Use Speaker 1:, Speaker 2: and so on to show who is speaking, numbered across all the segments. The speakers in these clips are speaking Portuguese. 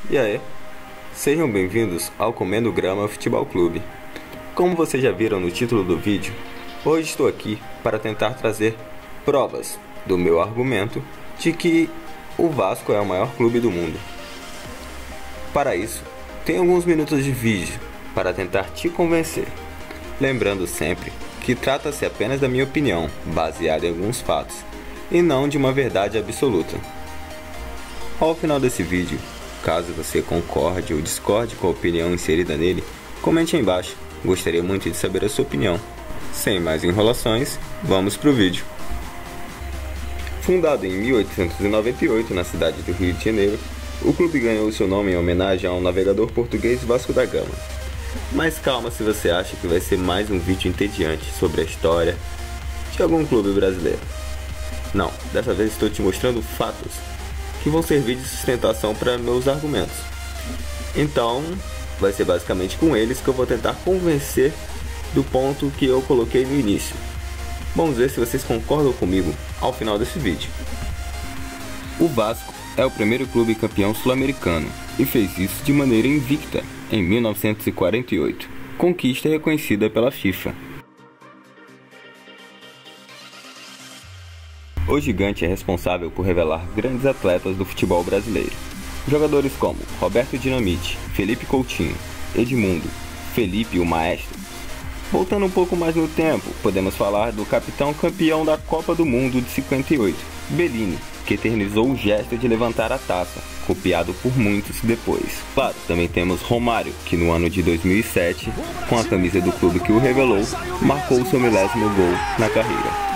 Speaker 1: E aí, sejam bem-vindos ao Comendo Grama Futebol Clube. Como vocês já viram no título do vídeo, hoje estou aqui para tentar trazer provas do meu argumento de que o Vasco é o maior clube do mundo. Para isso, tenho alguns minutos de vídeo para tentar te convencer. Lembrando sempre que trata-se apenas da minha opinião, baseada em alguns fatos, e não de uma verdade absoluta. Ao final desse vídeo, caso você concorde ou discorde com a opinião inserida nele, comente aí embaixo, gostaria muito de saber a sua opinião. Sem mais enrolações, vamos pro vídeo. Fundado em 1898 na cidade do Rio de Janeiro, o clube ganhou seu nome em homenagem ao navegador português Vasco da Gama. Mas calma se você acha que vai ser mais um vídeo entediante sobre a história de algum clube brasileiro. Não, dessa vez estou te mostrando fatos que vão servir de sustentação para meus argumentos. Então, vai ser basicamente com eles que eu vou tentar convencer do ponto que eu coloquei no início. Vamos ver se vocês concordam comigo ao final desse vídeo. O Vasco é o primeiro clube campeão sul-americano e fez isso de maneira invicta em 1948, conquista reconhecida pela FIFA. O gigante é responsável por revelar grandes atletas do futebol brasileiro. Jogadores como Roberto Dinamite, Felipe Coutinho, Edmundo, Felipe o Maestro. Voltando um pouco mais no tempo, podemos falar do capitão campeão da Copa do Mundo de 58, Bellini, que eternizou o gesto de levantar a taça, copiado por muitos depois. Claro, também temos Romário, que no ano de 2007, com a camisa do clube que o revelou, marcou seu milésimo gol na carreira.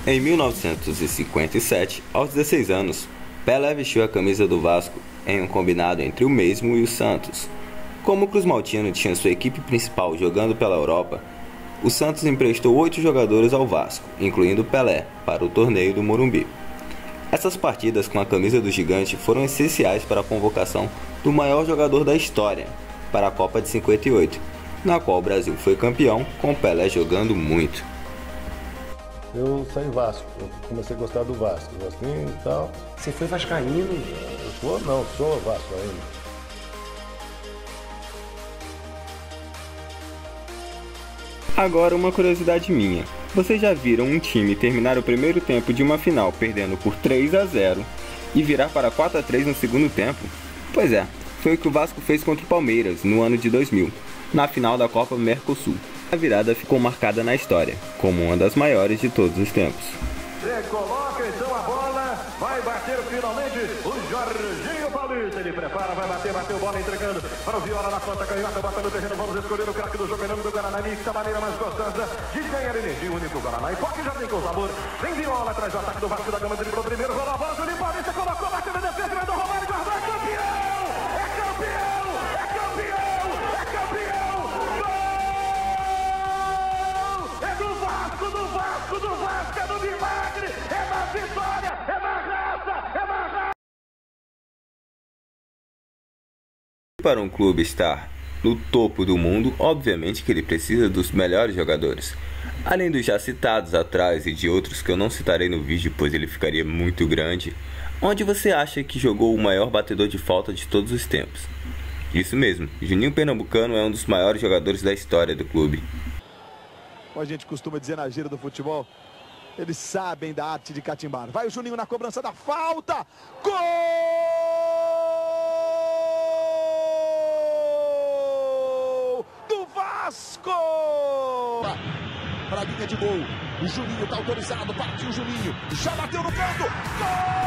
Speaker 1: Em 1957, aos 16 anos, Pelé vestiu a camisa do Vasco em um combinado entre o mesmo e o Santos. Como o Cruz Maltino tinha sua equipe principal jogando pela Europa, o Santos emprestou 8 jogadores ao Vasco, incluindo Pelé, para o torneio do Morumbi. Essas partidas com a camisa do gigante foram essenciais para a convocação do maior jogador da história para a Copa de 58, na qual o Brasil foi campeão, com Pelé jogando muito.
Speaker 2: Eu saí Vasco, eu comecei a gostar do Vasco, Vasquinho e tal.
Speaker 3: Você foi vascaíno?
Speaker 2: Eu sou Vasco ainda.
Speaker 1: Agora uma curiosidade minha. Vocês já viram um time terminar o primeiro tempo de uma final perdendo por 3-0 e virar para 4-3 no segundo tempo? Pois é, foi o que o Vasco fez contra o Palmeiras no ano de 2000, na final da Copa Mercosul. A virada ficou marcada na história, como uma das maiores de todos os tempos.
Speaker 4: Você coloca então a bola, vai bater finalmente o Jorginho Paulista. Ele prepara, vai bater, bateu bola entregando para o Viola na ponta canhota, bota no terreno, vamos escolher o craque do jogo, em nome do Guaraná, da maneira mais gostosa de ganhar energia, único Guaraná. E pode já tem com o sabor, vem Viola atrás do ataque do Vasco da Gama, driblou primeiro, rolou a bola, Juninho Paulista colocou, bateu na defesa, mandou Romário, guardou, é campeão! É campeão! É campeão! É campeão! Do Vasco, é do milagre, é da vitória, é da raça, é da raça.
Speaker 1: Para um clube estar no topo do mundo, obviamente que ele precisa dos melhores jogadores. Além dos já citados atrás e de outros que eu não citarei no vídeo, pois ele ficaria muito grande. Onde você acha que jogou o maior batedor de falta de todos os tempos? Isso mesmo, Juninho Pernambucano é um dos maiores jogadores da história do clube.
Speaker 5: Como a gente costuma dizer na gira do futebol, eles sabem da arte de catimbar. Vai o Juninho na cobrança da falta. Gol do Vasco! Para a linha de gol. O Juninho está autorizado. Partiu o Juninho. Já bateu no canto. Gol!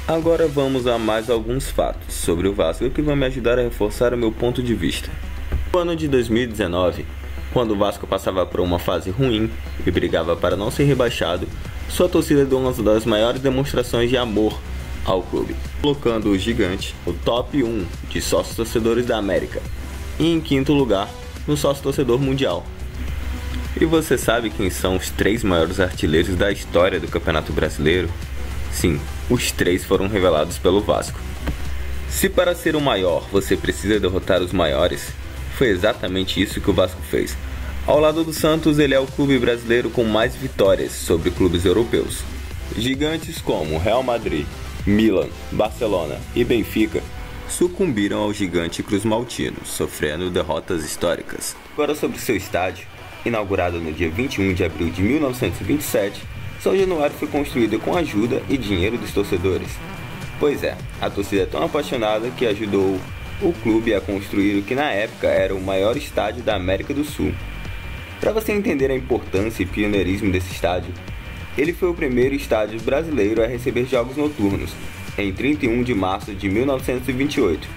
Speaker 1: Agora vamos a mais alguns fatos sobre o Vasco que vão me ajudar a reforçar o meu ponto de vista. No ano de 2019, quando o Vasco passava por uma fase ruim e brigava para não ser rebaixado, sua torcida deu uma das maiores demonstrações de amor ao clube, colocando o gigante no top 1 de sócios torcedores da América e em quinto lugar no sócio torcedor mundial. E você sabe quem são os 3 maiores artilheiros da história do Campeonato Brasileiro? Sim, os 3 foram revelados pelo Vasco. Se para ser o maior você precisa derrotar os maiores, foi exatamente isso que o Vasco fez. Ao lado do Santos, ele é o clube brasileiro com mais vitórias sobre clubes europeus. Gigantes como Real Madrid, Milan, Barcelona e Benfica sucumbiram ao gigante cruzmaltino, sofrendo derrotas históricas. Agora sobre seu estádio, inaugurado no dia 21 de abril de 1927, São Januário foi construído com ajuda e dinheiro dos torcedores. Pois é, a torcida é tão apaixonada que ajudou o clube a construir o que na época era o maior estádio da América do Sul. Para você entender a importância e pioneirismo desse estádio, ele foi o primeiro estádio brasileiro a receber jogos noturnos, em 31 de março de 1928.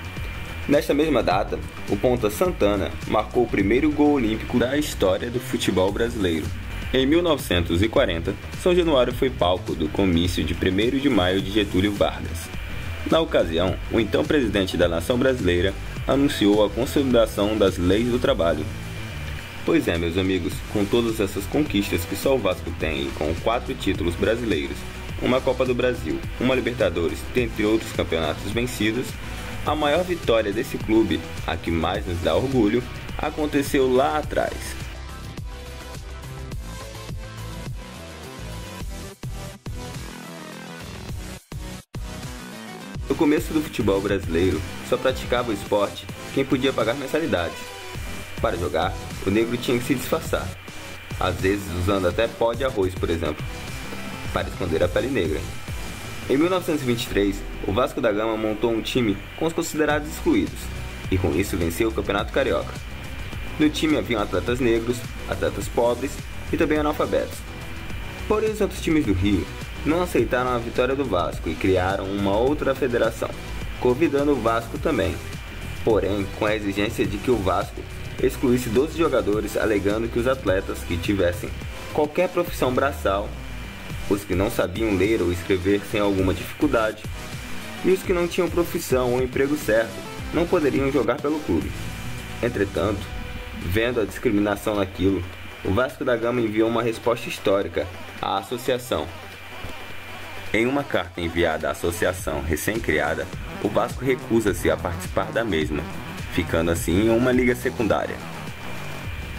Speaker 1: Nesta mesma data, o ponta Santana marcou o primeiro gol olímpico da história do futebol brasileiro. Em 1940, São Januário foi palco do comício de 1º de maio de Getúlio Vargas. Na ocasião, o então presidente da nação brasileira anunciou a consolidação das leis do trabalho. Pois é, meus amigos, com todas essas conquistas que só o Vasco tem, com 4 títulos brasileiros, uma Copa do Brasil, uma Libertadores, dentre outros campeonatos vencidos, a maior vitória desse clube, a que mais nos dá orgulho, aconteceu lá atrás. No começo do futebol brasileiro, só praticava o esporte quem podia pagar mensalidades. Para jogar, o negro tinha que se disfarçar, às vezes usando até pó de arroz, por exemplo, para esconder a pele negra. Em 1923, o Vasco da Gama montou um time com os considerados excluídos, e com isso venceu o Campeonato Carioca. No time haviam atletas negros, atletas pobres e também analfabetos. Porém, os outros times do Rio não aceitaram a vitória do Vasco e criaram uma outra federação, convidando o Vasco também, porém com a exigência de que o Vasco excluísse 12 jogadores, alegando que os atletas que tivessem qualquer profissão braçal, os que não sabiam ler ou escrever sem alguma dificuldade, e os que não tinham profissão ou emprego certo, não poderiam jogar pelo clube. Entretanto, vendo a discriminação naquilo, o Vasco da Gama enviou uma resposta histórica à associação. Em uma carta enviada à associação recém-criada, o Vasco recusa-se a participar da mesma, ficando assim em uma liga secundária.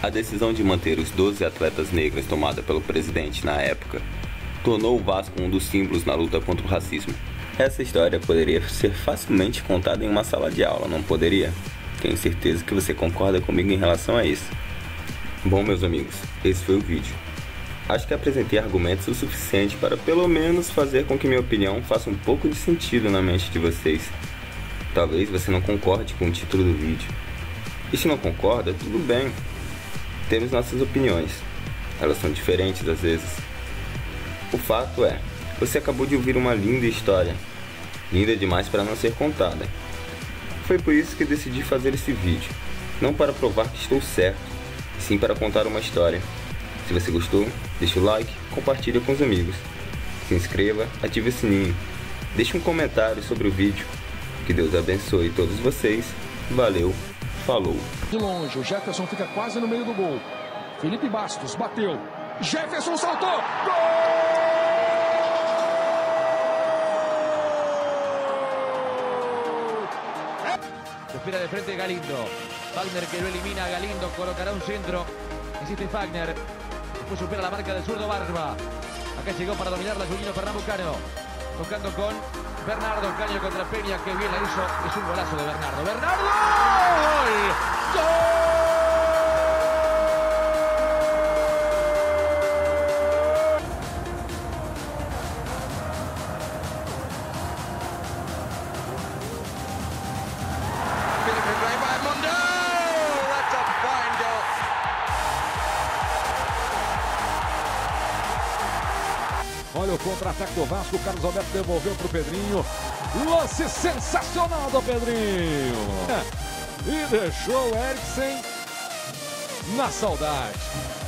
Speaker 1: A decisão de manter os 12 atletas negros tomada pelo presidente na época tornou o Vasco um dos símbolos na luta contra o racismo. Essa história poderia ser facilmente contada em uma sala de aula, não poderia? Tenho certeza que você concorda comigo em relação a isso. Bom, meus amigos, esse foi o vídeo. Acho que apresentei argumentos o suficiente para pelo menos fazer com que minha opinião faça um pouco de sentido na mente de vocês. Talvez você não concorde com o título do vídeo. E se não concorda, tudo bem. Temos nossas opiniões. Elas são diferentes às vezes. O fato é, você acabou de ouvir uma linda história. Linda demais para não ser contada. Foi por isso que decidi fazer esse vídeo. Não para provar que estou certo, e sim para contar uma história. Se você gostou, deixa o like, compartilha com os amigos. Se inscreva, ative o sininho. Deixe um comentário sobre o vídeo. Que Deus abençoe todos vocês. Valeu, falou.
Speaker 3: De longe, o Jefferson fica quase no meio do gol. Felipe Bastos bateu. Jefferson saltou. Gol!
Speaker 6: Espera de frente Galindo. Fagner que lo elimina a Galindo, colocará un centro. Insiste Fagner. Después supera la marca del zurdo Barba. Acá llegó para dominar la Juliano Fernando Cano. Tocando con Bernardo Caño contra Peña, que bien la hizo. Es un golazo de Bernardo. ¡Bernardo! ¡Gol! ¡Gol!
Speaker 3: Olha o contra-ataque do Vasco, o Carlos Alberto devolveu para o Pedrinho. Lance sensacional do Pedrinho. E deixou o Eriksen na saudade.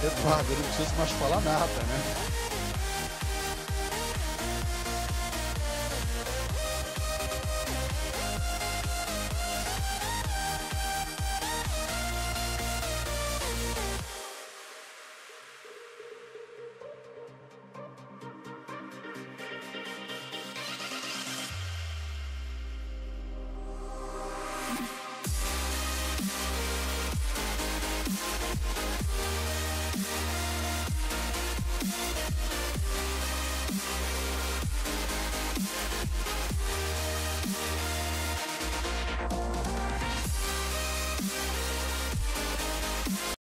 Speaker 7: Eduardo, ele não precisa mais falar nada, né?